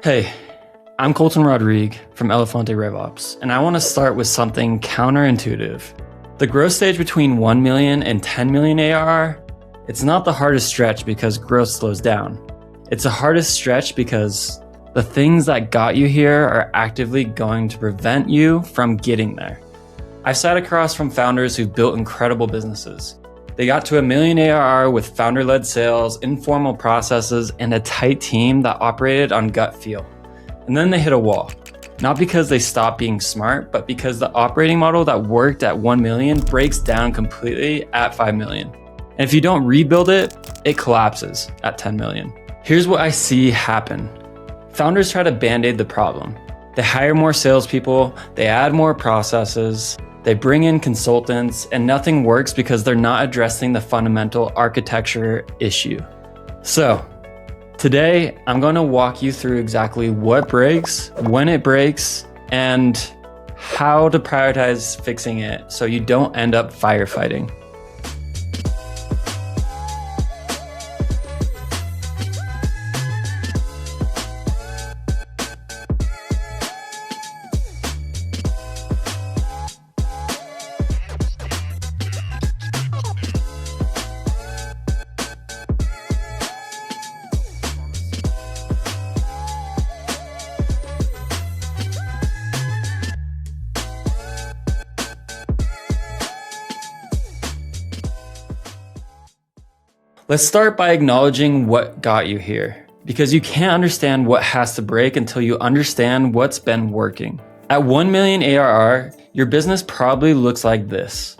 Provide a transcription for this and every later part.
Hey, I'm Colten from Elefante RevOps, and I want to start with something counterintuitive. The growth stage between 1 million and 10 million ARR, it's not the hardest stretch because growth slows down. It's the hardest stretch because the things that got you here are actively going to prevent you from getting there. I've sat across from founders who've built incredible businesses. They got to 1 million ARR with founder-led sales, informal processes, and a tight team that operated on gut feel. And then they hit a wall. Not because they stopped being smart, but because the operating model that worked at 1 million breaks down completely at 5 million. And if you don't rebuild it, it collapses at 10 million. Here's what I see happen. Founders try to band-aid the problem. They hire more salespeople, they add more processes, they bring in consultants, and nothing works because they're not addressing the fundamental architecture issue. So, today I'm going to walk you through exactly what breaks, when it breaks, and how to prioritize fixing it so you don't end up firefighting. Let's start by acknowledging what got you here, because you can't understand what has to break until you understand what's been working. At 1 million ARR, your business probably looks like this.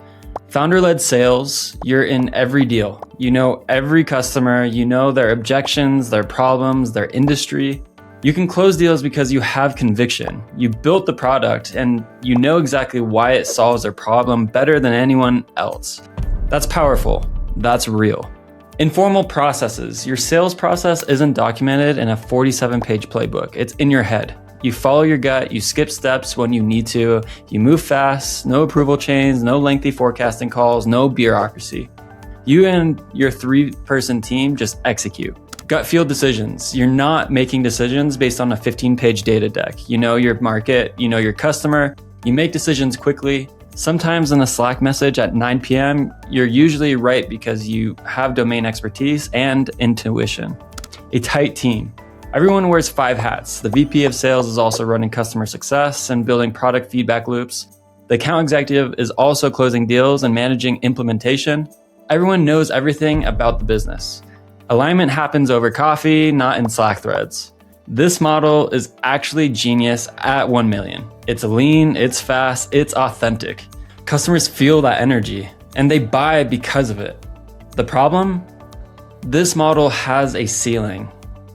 Founder-led sales, you're in every deal. You know every customer, you know their objections, their problems, their industry. You can close deals because you have conviction. You built the product and you know exactly why it solves their problem better than anyone else. That's powerful. That's real. Informal processes. Your sales process isn't documented in a 47-page playbook. It's in your head. You follow your gut, you skip steps when you need to, you move fast, no approval chains, no lengthy forecasting calls, no bureaucracy. You and your 3-person team just execute. Gut feel decisions. You're not making decisions based on a 15-page data deck. You know your market, you know your customer, you make decisions quickly. Sometimes in a Slack message at 9 p.m., you're usually right because you have domain expertise and intuition. A tight team. Everyone wears 5 hats. The VP of sales is also running customer success and building product feedback loops. The account executive is also closing deals and managing implementation. Everyone knows everything about the business. Alignment happens over coffee, not in Slack threads. This model is actually genius at 1 million. It's lean, it's fast, it's authentic. Customers feel that energy and they buy because of it. The problem? This model has a ceiling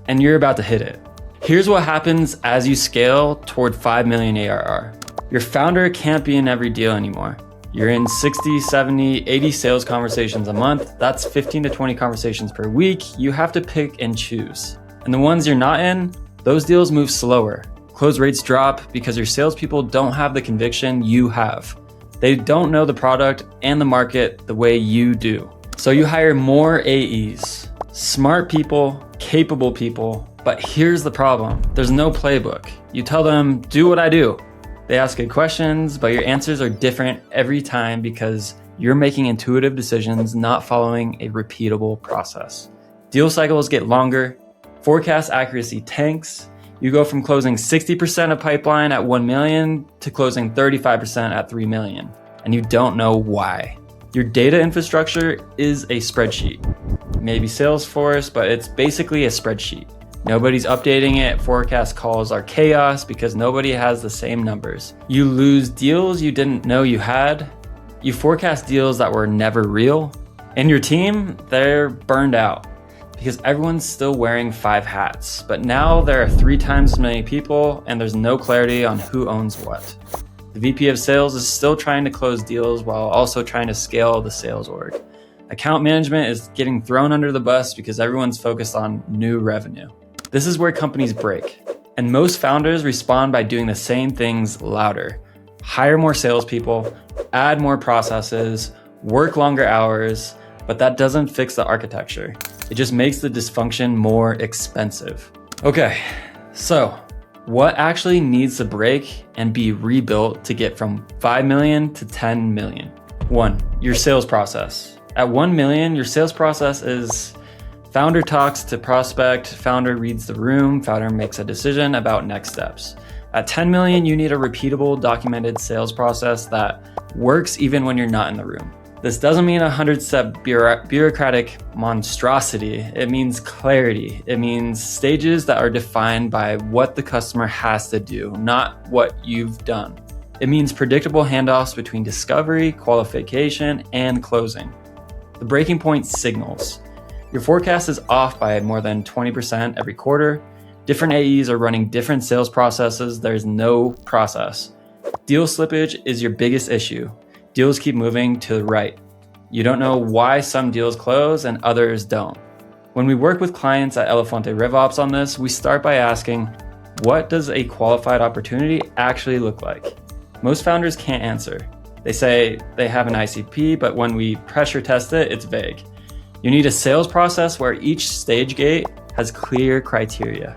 and you're about to hit it. Here's what happens as you scale toward 5 million ARR. Your founder can't be in every deal anymore. You're in 60, 70, 80 sales conversations a month. That's 15 to 20 conversations per week. You have to pick and choose. And the ones you're not in, those deals move slower. Close rates drop because your salespeople don't have the conviction you have. They don't know the product and the market the way you do. So you hire more AEs, smart people, capable people, but here's the problem. There's no playbook. You tell them, do what I do. They ask good questions, but your answers are different every time because you're making intuitive decisions, not following a repeatable process. Deal cycles get longer. Forecast accuracy tanks. You go from closing 60% of pipeline at 1 million to closing 35% at 3 million, and you don't know why. Your data infrastructure is a spreadsheet. Maybe Salesforce, but it's basically a spreadsheet. Nobody's updating it. Forecast calls are chaos because nobody has the same numbers. You lose deals you didn't know you had. You forecast deals that were never real. And your team, they're burned out, because everyone's still wearing 5 hats, but now there are 3 times as many people and there's no clarity on who owns what. The VP of sales is still trying to close deals while also trying to scale the sales org. Account management is getting thrown under the bus because everyone's focused on new revenue. This is where companies break, and most founders respond by doing the same things louder. Hire more salespeople, add more processes, work longer hours, but that doesn't fix the architecture. It just makes the dysfunction more expensive. Okay, So, what actually needs to break and be rebuilt to get from 5 million to 10 million? 1. Your sales process. At 1 million, your sales process is founder talks to prospect, founder reads the room, founder makes a decision about next steps. At 10 million, you need a repeatable, documented sales process that works even when you're not in the room. This doesn't mean a 100-step bureaucratic monstrosity. It means clarity. It means stages that are defined by what the customer has to do, not what you've done. It means predictable handoffs between discovery, qualification, and closing. The breaking point signals. Your forecast is off by more than 20% every quarter. Different AEs are running different sales processes. There's no process. Deal slippage is your biggest issue. Deals keep moving to the right. You don't know why some deals close and others don't. When we work with clients at Elefante RevOps on this, we start by asking, what does a qualified opportunity actually look like? Most founders can't answer. They say they have an ICP, but when we pressure test it, it's vague. You need a sales process where each stage gate has clear criteria.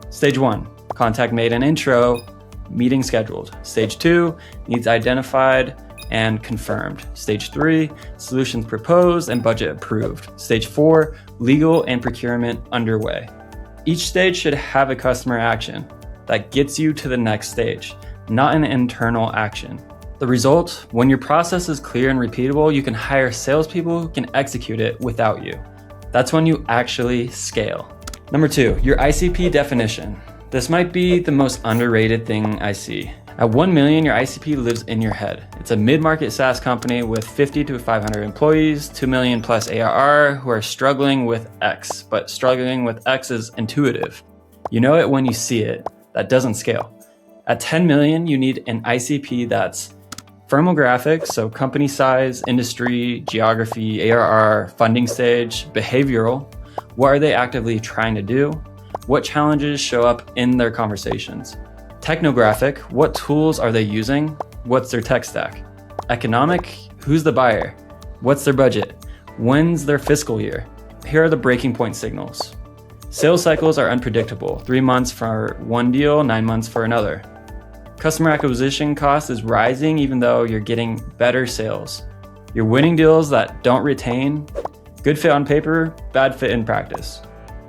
Stage 1, contact made and intro, meeting scheduled. Stage 2, needs identified and confirmed. Stage 3, solutions proposed and budget approved. Stage 4, legal and procurement underway. Each stage should have a customer action that gets you to the next stage, not an internal action. The result, when your process is clear and repeatable, you can hire salespeople who can execute it without you. That's when you actually scale. Number 2, your ICP definition. This might be the most underrated thing I see. At 1 million, your ICP lives in your head. It's a mid-market SaaS company with 50 to 500 employees, 2 million plus ARR who are struggling with X, but struggling with X is intuitive. You know it when you see it. That doesn't scale. At 10 million, you need an ICP that's firmographic, so company size, industry, geography, ARR, funding stage, behavioral. What are they actively trying to do? What challenges show up in their conversations? Technographic, what tools are they using? What's their tech stack? Economic, who's the buyer? What's their budget? When's their fiscal year? Here are the breaking point signals. Sales cycles are unpredictable, 3 months for one deal, 9 months for another. Customer acquisition cost is rising even though you're getting better sales. You're winning deals that don't retain. Good fit on paper, bad fit in practice.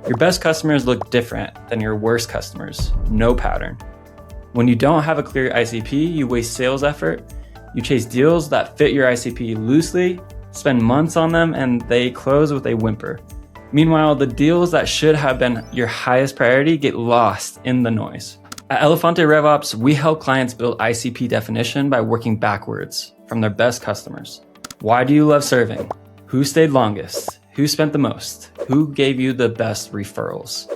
Your best customers look different than your worst customers, no pattern. When you don't have a clear ICP, you waste sales effort. You chase deals that fit your ICP loosely, spend months on them, and they close with a whimper. Meanwhile, the deals that should have been your highest priority get lost in the noise. At Elefante RevOps, we help clients build ICP definition by working backwards from their best customers. Why do you love serving? Who stayed longest? Who spent the most? Who gave you the best referrals?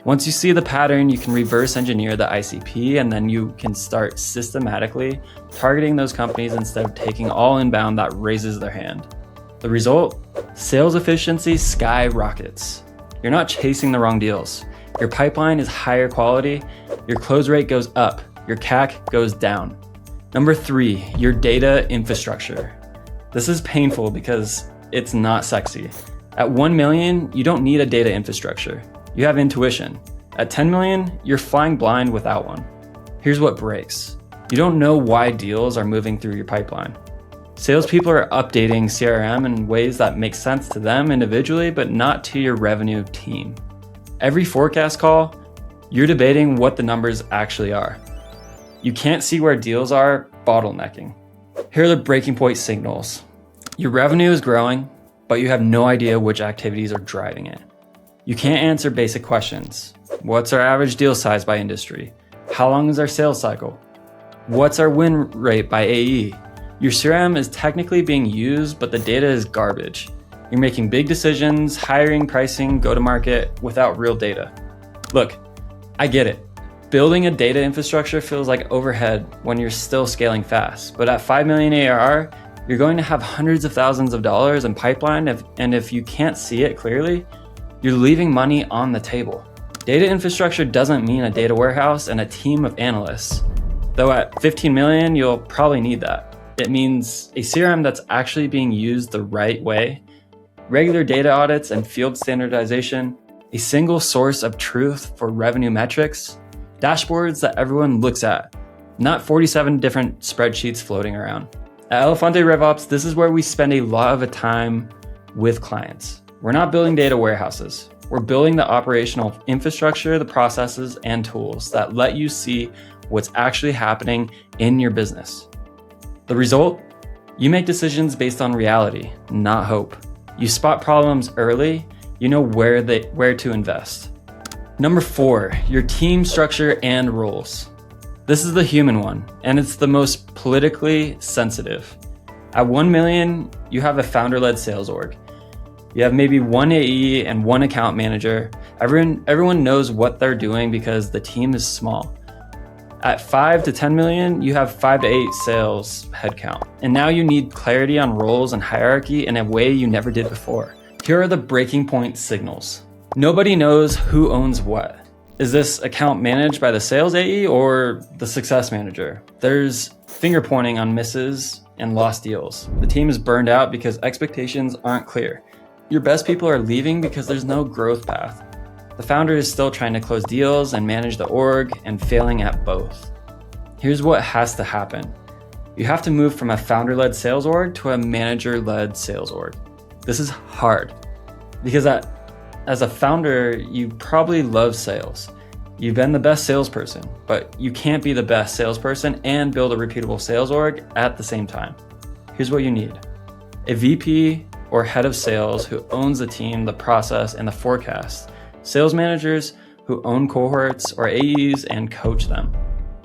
Once you see the pattern, you can reverse engineer the ICP, and then you can start systematically targeting those companies instead of taking all inbound that raises their hand. The result? Sales efficiency skyrockets. You're not chasing the wrong deals. Your pipeline is higher quality, your close rate goes up, your CAC goes down. Number 3, your data infrastructure. This is painful because it's not sexy. At 1 million, you don't need a data infrastructure. You have intuition. At 10 million, you're flying blind without one. Here's what breaks. You don't know why deals are moving through your pipeline. Salespeople are updating CRM in ways that make sense to them individually, but not to your revenue team. Every forecast call, you're debating what the numbers actually are. You can't see where deals are bottlenecking. Here are the breaking point signals. Your revenue is growing, but you have no idea which activities are driving it. You can't answer basic questions. What's our average deal size by industry? How long is our sales cycle? What's our win rate by AE? Your CRM is technically being used, but the data is garbage. You're making big decisions, hiring, pricing, go-to-market without real data. Look, I get it. Building a data infrastructure feels like overhead when you're still scaling fast, but at 5 million ARR, you're going to have hundreds of thousands of dollars in pipeline, and if you can't see it clearly, you're leaving money on the table. Data infrastructure doesn't mean a data warehouse and a team of analysts. Though at 15 million, you'll probably need that. It means a CRM that's actually being used the right way, regular data audits and field standardization, a single source of truth for revenue metrics, Dashboards that everyone looks at, not 47 different spreadsheets floating around. At Elefante RevOps, this is where we spend a lot of the time with clients. We're not building data warehouses. We're building the operational infrastructure, the processes, and tools that let you see what's actually happening in your business. The result? You make decisions based on reality, not hope. You spot problems early, you know where to invest. Number 4, your team structure and roles. This is the human one, and it's the most politically sensitive. At 1 million, you have a founder-led sales org. You have maybe one AE and one account manager. Everyone knows what they're doing because the team is small. At 5 to 10 million, you have 5 to 8 sales headcount. And now you need clarity on roles and hierarchy in a way you never did before. Here are the breaking point signals. Nobody knows who owns what. Is this account managed by the sales AE or the success manager? There's finger pointing on misses and lost deals. The team is burned out because expectations aren't clear. Your best people are leaving because there's no growth path. The founder is still trying to close deals and manage the org and failing at both. Here's what has to happen. You have to move from a founder-led sales org to a manager-led sales org. This is hard because as a founder, you probably love sales. You've been the best salesperson, but you can't be the best salesperson and build a repeatable sales org at the same time. Here's what you need. A VP or head of sales who owns the team, the process, and the forecast. Sales managers who own cohorts or AEs and coach them.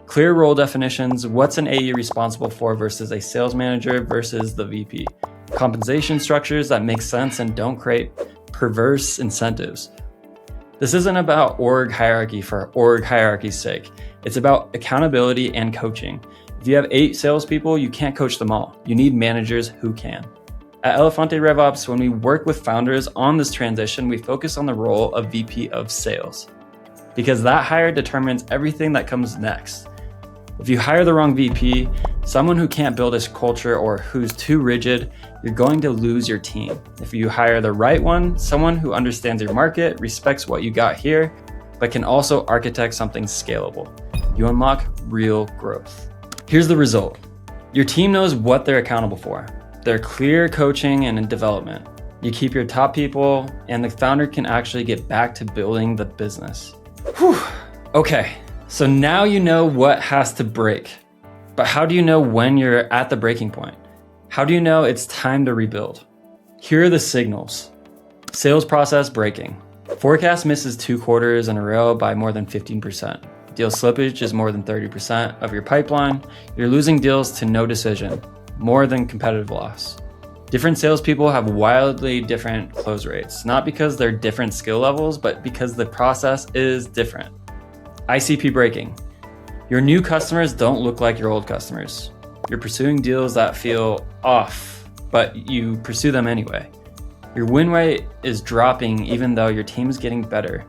Clear role definitions, what's an AE responsible for versus a sales manager versus the VP. Compensation structures that make sense and don't create perverse incentives. This isn't about org hierarchy for org hierarchy's sake. It's about accountability and coaching. If you have 8 salespeople, you can't coach them all. You need managers who can. At Elefante RevOps, when we work with founders on this transition, we focus on the role of VP of Sales because that hire determines everything that comes next. If you hire the wrong VP, someone who can't build a culture or who's too rigid, you're going to lose your team. If you hire the right one, someone who understands your market, respects what you got here, but can also architect something scalable, you unlock real growth. Here's the result. Your team knows what they're accountable for. They're clear coaching and development. You keep your top people and the founder can actually get back to building the business. Whew. Okay, so now you know what has to break, but how do you know when you're at the breaking point? How do you know it's time to rebuild? Here are the signals. Sales process breaking. Forecast misses 2 quarters in a row by more than 15%. Deal slippage is more than 30% of your pipeline. You're losing deals to no decision. More than competitive loss. Different salespeople have wildly different close rates, not because they're different skill levels, but because the process is different. ICP breaking. Your new customers don't look like your old customers. You're pursuing deals that feel off, but you pursue them anyway. Your win rate is dropping even though your team is getting better.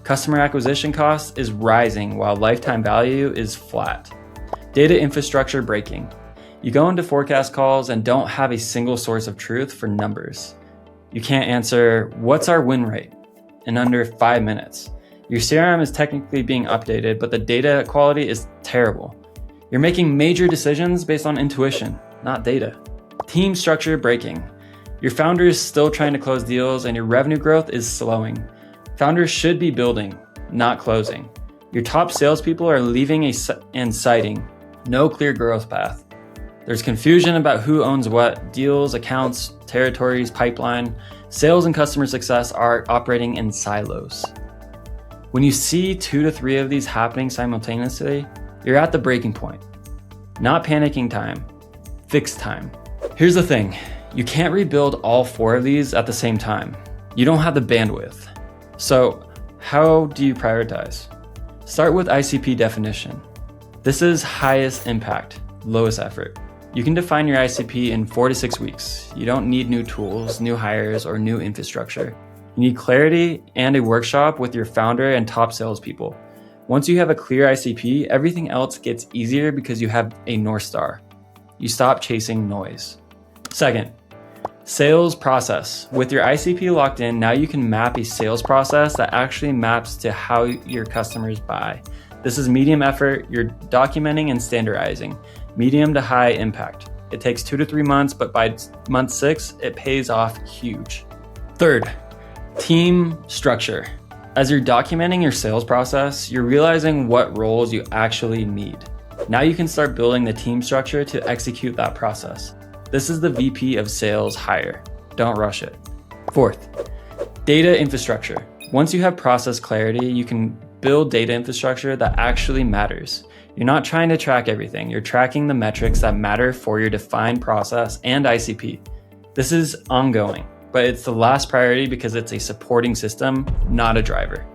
Customer acquisition cost is rising while lifetime value is flat. Data infrastructure breaking. You go into forecast calls and don't have a single source of truth for numbers. You can't answer, what's our win rate? In under 5 minutes. Your CRM is technically being updated, but the data quality is terrible. You're making major decisions based on intuition, not data. Team structure breaking. Your founder is still trying to close deals and your revenue growth is slowing. Founders should be building, not closing. Your top salespeople are leaving and citing. No clear growth path. There's confusion about who owns what, deals, accounts, territories, pipeline. Sales and customer success are operating in silos. When you see 2 to 3 of these happening simultaneously, you're at the breaking point. Not panicking time, fixed time. Here's the thing, you can't rebuild all 4 of these at the same time. You don't have the bandwidth. So how do you prioritize? Start with ICP Definition. This is highest impact, lowest effort. You can define your ICP in 4 to 6 weeks. You don't need new tools, new hires, or new infrastructure. You need clarity and a workshop with your founder and top salespeople. Once you have a clear ICP, everything else gets easier because you have a North Star. You stop chasing noise. Second, sales process. With your ICP locked in, now you can map a sales process that actually maps to how your customers buy. This is medium effort, you're documenting and standardizing. Medium to high impact. It takes 2 to 3 months, but by month 6, it pays off huge. Third, team structure. As you're documenting your sales process, you're realizing what roles you actually need. Now you can start building the team structure to execute that process. This is the VP of sales hire. Don't rush it. Fourth, data infrastructure. Once you have process clarity, you can build data infrastructure that actually matters. You're not trying to track everything. You're tracking the metrics that matter for your defined process and ICP. This is ongoing, but it's the last priority because it's a supporting system, not a driver.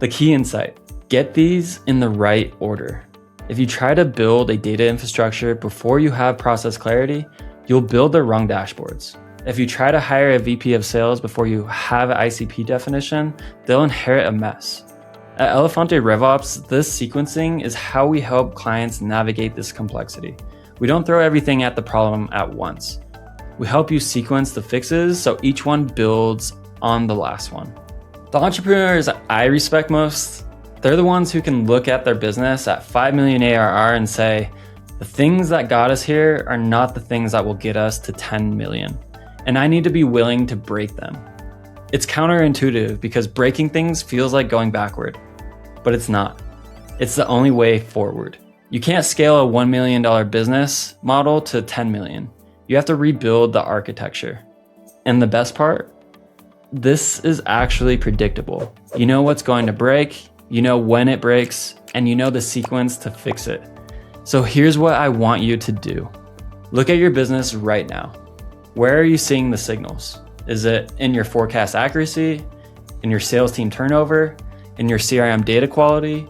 The key insight, get these in the right order. If you try to build a data infrastructure before you have process clarity, you'll build the wrong dashboards. If you try to hire a VP of sales before you have an ICP definition, they'll inherit a mess. At Elefante RevOps, this sequencing is how we help clients navigate this complexity. We don't throw everything at the problem at once. We help you sequence the fixes so each one builds on the last one. The entrepreneurs I respect most, they're the ones who can look at their business at 5 million ARR and say, the things that got us here are not the things that will get us to 10 million. And I need to be willing to break them. It's counterintuitive because breaking things feels like going backward, but it's not. It's the only way forward. You can't scale a $1 million business model to 10 million. You have to rebuild the architecture. And the best part, this is actually predictable. You know what's going to break, you know when it breaks, and you know the sequence to fix it. So here's what I want you to do. Look at your business right now. Where are you seeing the signals? Is it in your forecast accuracy, in your sales team turnover, in your CRM data quality,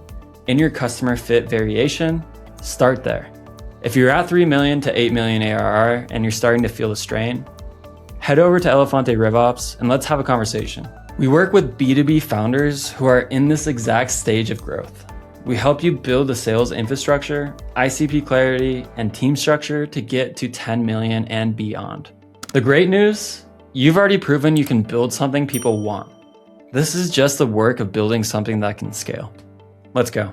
in your customer fit variation? Start there. If you're at 3 million to 8 million ARR and you're starting to feel the strain, head over to Elefante RevOps and let's have a conversation. We work with B2B founders who are in this exact stage of growth. We help you build a sales infrastructure, ICP clarity, and team structure to get to 10 million and beyond. The great news, you've already proven you can build something people want. This is just the work of building something that can scale. Let's go.